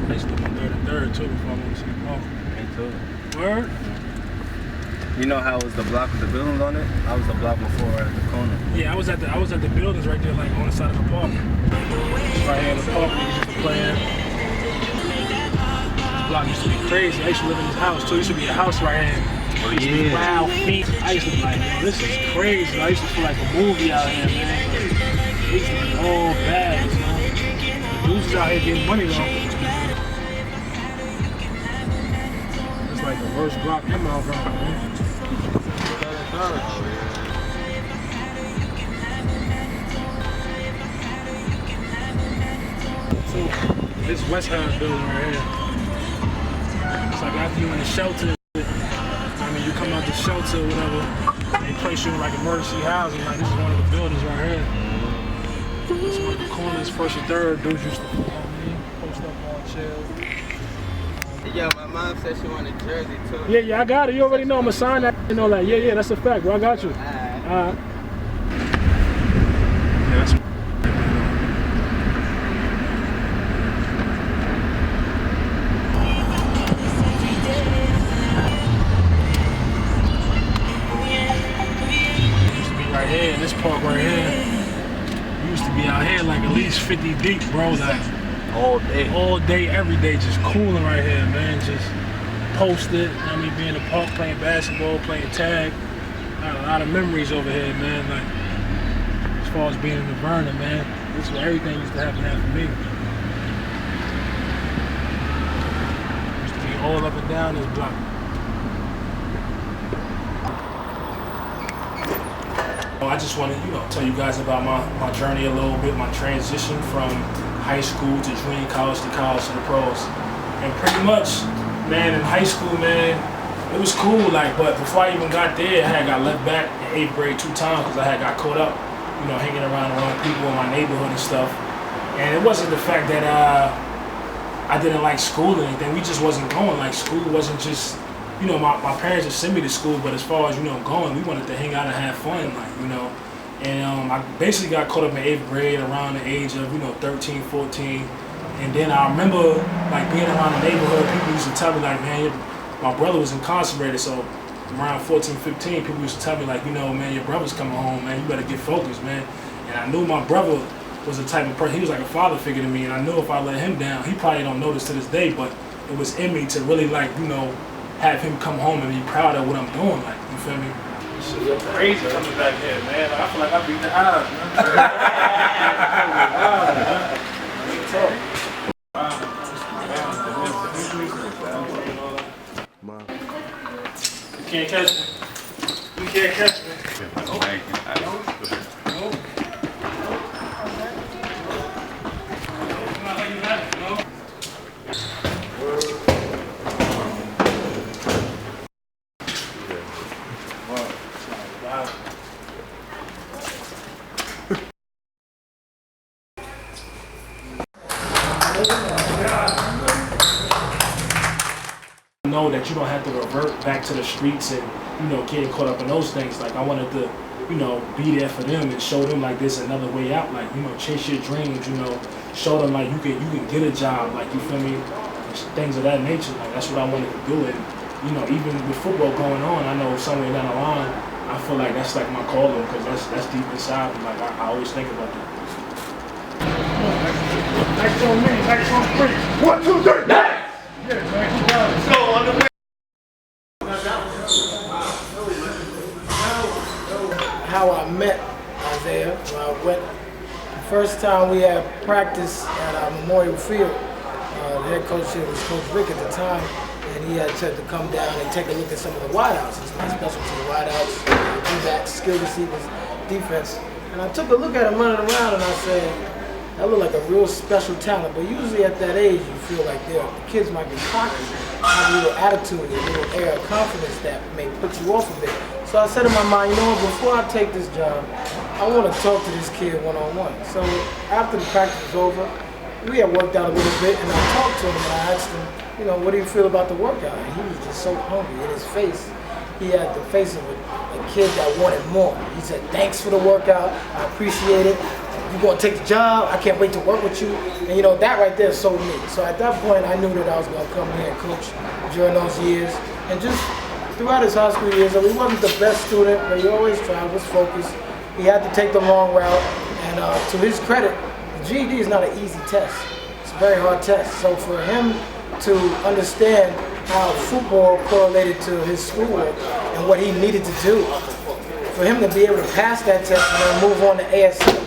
I used to live on 33rd too before I went to St. Paul. Me too. Word? You know how it was the block with the buildings on it? I was the block before at the corner. Yeah, I was at the buildings right there, like on the side of the park. Right here in the park, we used to play in. This block used to be crazy. I used to live in this house too. It used to be a house right here. Oh, It used to be wild feet. I used to be like, yo, this is crazy. I used to feel like a movie out here, man. It used to be all bad, you know. Dudes was out here getting money though. It's like the worst block ever, man. So, this West Ham building right here. It's like after you in the shelter, I mean, you come out the shelter or whatever, they place you in like emergency housing. Like, this is one of the buildings right here. This is one of the corners, first and third. Dudes used to post up on chairs. Yeah, my mom said she wanted a jersey too. Yeah, I got it. You already know I'm going to sign that. You know, like, yeah, that's a fact, bro. I got you. All right. Yeah, that's used to be right here in this park right here. We used to be out here like at least 50 deep, bro. Like all day, every day, just cooling right here, man. Just posted. I mean, being in the park, playing basketball, playing tag. I got a lot of memories over here, man. Like as far as being in the Vernon, man. This is where everything used to happen for me. Used to be all up and down this block. I just want to, tell you guys about my journey a little bit, my transition from high school to junior college to college to the pros. And pretty much, man, in high school, man, it was cool, but before I even got there, I got left back in 8th grade 2 times because I got caught up, hanging around the wrong people in my neighborhood and stuff. And it wasn't the fact that I didn't like school or anything, we just wasn't going. Like, school wasn't just, my parents would send me to school, but as far as, going, we wanted to hang out and have fun, And I basically got caught up in 8th grade around the age of, 13, 14. And then I remember, being around the neighborhood, people used to tell me, man, my brother was incarcerated, so around 14, 15, people used to tell me, man, your brother's coming home, man, you better get focused, man. And I knew my brother was the type of person, he was like a father figure to me, and I knew if I let him down, he probably don't know this to this day, but it was in me to really, have him come home and be proud of what I'm doing, you feel me? Shit, you're crazy coming back here, man. I feel like I beat the odds, man. You can't catch me. You can't catch me. Know that you don't have to revert back to the streets and getting caught up in those things. I wanted to be there for them and show them there's another way out, chase your dreams, show them you can get a job, you feel me, things of that nature. That's what I wanted to do. And even with football going on, I know somewhere down the line I feel like that's my calling, because that's deep inside me. I always think about that. Next on me, next on three. 1, 2, 3, next! Yeah, man, let's go on the way. How I met Isiah, when I went, the first time we had practice at Memorial Field, the head coach here was Coach Rick at the time, and he had said to come down and take a look at some of the wideouts. It's my specialty, wideouts, D-backs, skill receivers, defense. And I took a look at him running around and I said, that looked like a real special talent, but usually at that age you feel like the kids might be cocky, have a little attitude, a little air of confidence that may put you off a bit. So I said in my mind, before I take this job, I want to talk to this kid one-on-one. So after the practice was over, we had worked out a little bit, and I talked to him and I asked him, what do you feel about the workout? And he was just so hungry in his face. He had the face of a kid that wanted more. He said, thanks for the workout, I appreciate it. you gonna take the job? I can't wait to work with you. And that right there sold me. So at that point, I knew that I was gonna come here and coach during those years. And just throughout his high school years, he wasn't the best student, but he always tried, was focused. He had to take the long route. And to his credit, the GED is not an easy test. It's a very hard test. So for him to understand how football correlated to his schoolwork and what he needed to do, for him to be able to pass that test and then move on to ASC,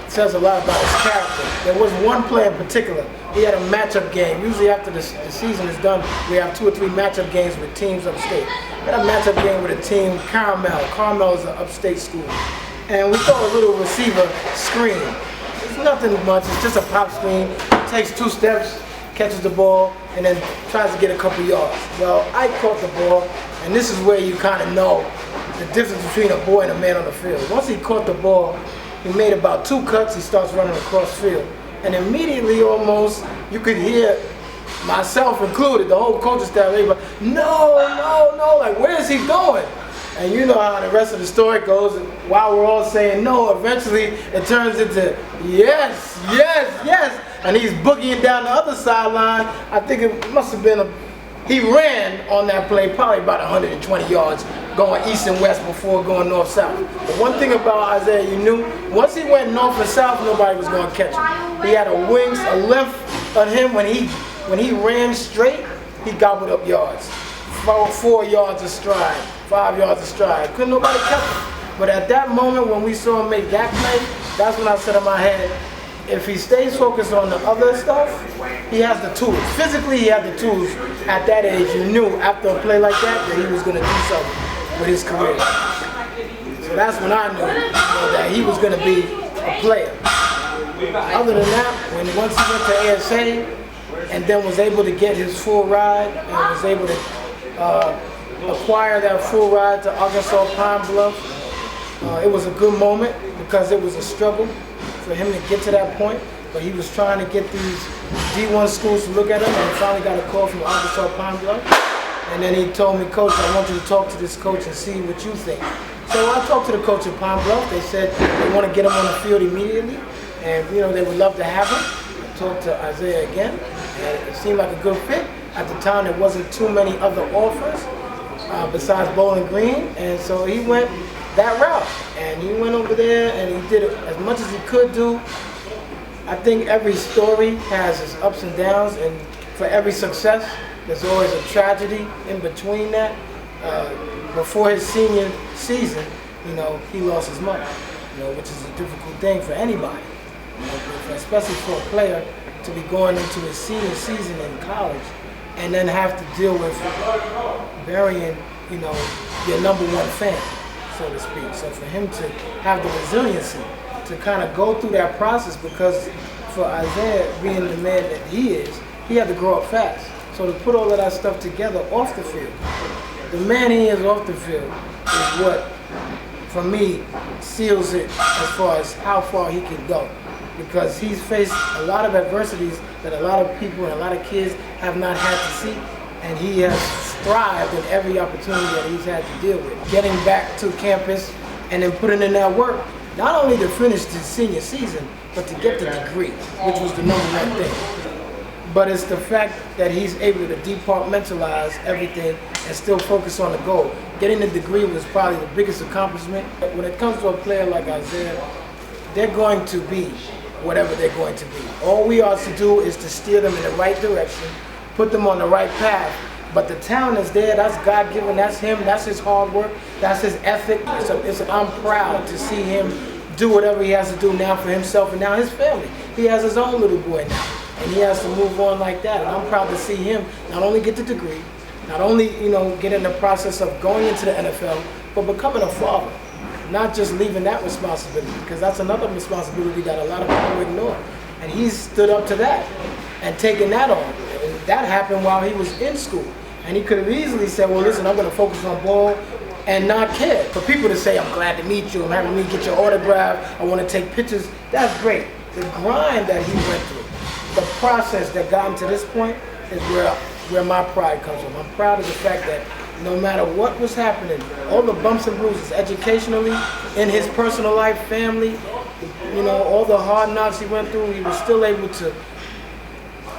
says a lot about his character. There was one play in particular. He had a matchup game. Usually after the season is done, we have 2 or 3 matchup games with teams upstate. He had a matchup game with a team, Carmel. Carmel is an upstate school. And we throw a little receiver screen. It's nothing much. It's just a pop screen. Takes 2 steps, catches the ball, and then tries to get a couple yards. Well, I caught the ball, and this is where you kind of know the difference between a boy and a man on the field. Once he caught the ball, he made about 2 cuts, he starts running across field. And immediately almost, you could hear, myself included, the whole coaching staff, everybody, no, like where is he going? And you know how the rest of the story goes, and while we're all saying no, eventually it turns into yes, and he's boogieing down the other sideline. I think it must have been he ran on that play probably about 120 yards, going east and west before going north-south. The one thing about Isiah, you knew, once he went north and south, nobody was going to catch him. He had a length on him when he ran straight, he gobbled up yards. 4 yards a stride, 5 yards a stride. Couldn't nobody catch him. But at that moment when we saw him make that play, that's when I said in my head, if he stays focused on the other stuff, he has the tools. Physically, he had the tools. At that age, you knew after a play like that he was going to do something with his career. So that's when I knew that he was going to be a player. Other than that, once he went to ASA and then was able to get his full ride and was able to acquire that full ride to Arkansas Pine Bluff, it was a good moment because it was a struggle for him to get to that point, but he was trying to get these D1 schools to look at him, and he finally got a call from Arkansas Pine Bluff. And then he told me, Coach, I want you to talk to this coach and see what you think. So I talked to the coach at Pine Bluff. They said they want to get him on the field immediately, and they would love to have him. I talked to Isiah again, and it seemed like a good fit. At the time, there wasn't too many other offers besides Bowling Green, and so he went that route, and he went over there and he did as much as he could do. I think every story has its ups and downs, and for every success, there's always a tragedy in between that. Before his senior season, he lost his mother, which is a difficult thing for anybody, especially for a player to be going into his senior season in college and then have to deal with burying, your number 1 fan, so to speak. So for him to have the resiliency to kind of go through that process, because for Isiah being the man that he is, he had to grow up fast. So to put all of that stuff together off the field, the man he is off the field is what, for me, seals it as far as how far he can go. Because he's faced a lot of adversities that a lot of people and a lot of kids have not had to see, and he has thrived in every opportunity that he's had to deal with. Getting back to campus and then putting in that work, not only to finish the senior season, but to get the degree, which was the number 1 thing. But it's the fact that he's able to departmentalize everything and still focus on the goal. Getting the degree was probably the biggest accomplishment. When it comes to a player like Isiah, they're going to be whatever they're going to be. All we are to do is to steer them in the right direction, put them on the right path. But the talent is there, that's God-given, that's him, that's his hard work, that's his ethic. I'm proud to see him do whatever he has to do now for himself and now his family. He has his own little boy now, and he has to move on like that. And I'm proud to see him not only get the degree, not only get in the process of going into the NFL, but becoming a father. Not just leaving that responsibility, because that's another responsibility that a lot of people ignore. And he's stood up to that and taken that on. And that happened while he was in school. And he could have easily said, well, listen, I'm going to focus on ball and not care. For people to say, I'm glad to meet you, I'm having me get your autograph, I want to take pictures, that's great. The grind that he went through, the process that got him to this point is where my pride comes from. I'm proud of the fact that no matter what was happening, all the bumps and bruises, educationally, in his personal life, family, you know, all the hard knocks he went through, he was still able to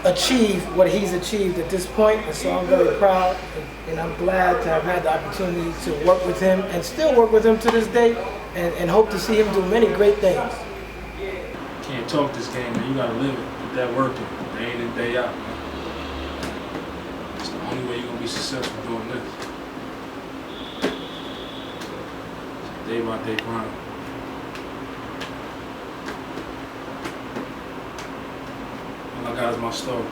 achieve what he's achieved at this point. And so I'm very proud, and I'm glad to have had the opportunity to work with him and still work with him to this day, and hope to see him do many great things. Can't talk this game, man. You gotta live it. Put that work in, day in and day out, man. It's the only way you're gonna be successful doing this. Day by day grind. All I got is my story.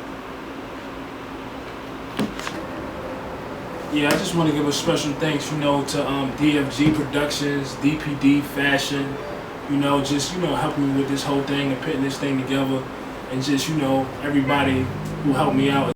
Yeah, I just want to give a special thanks, you know, to DFG Productions, DPD Fashion, you know, just, you know, helping me with this whole thing and putting this thing together, and just, you know, everybody who helped me out.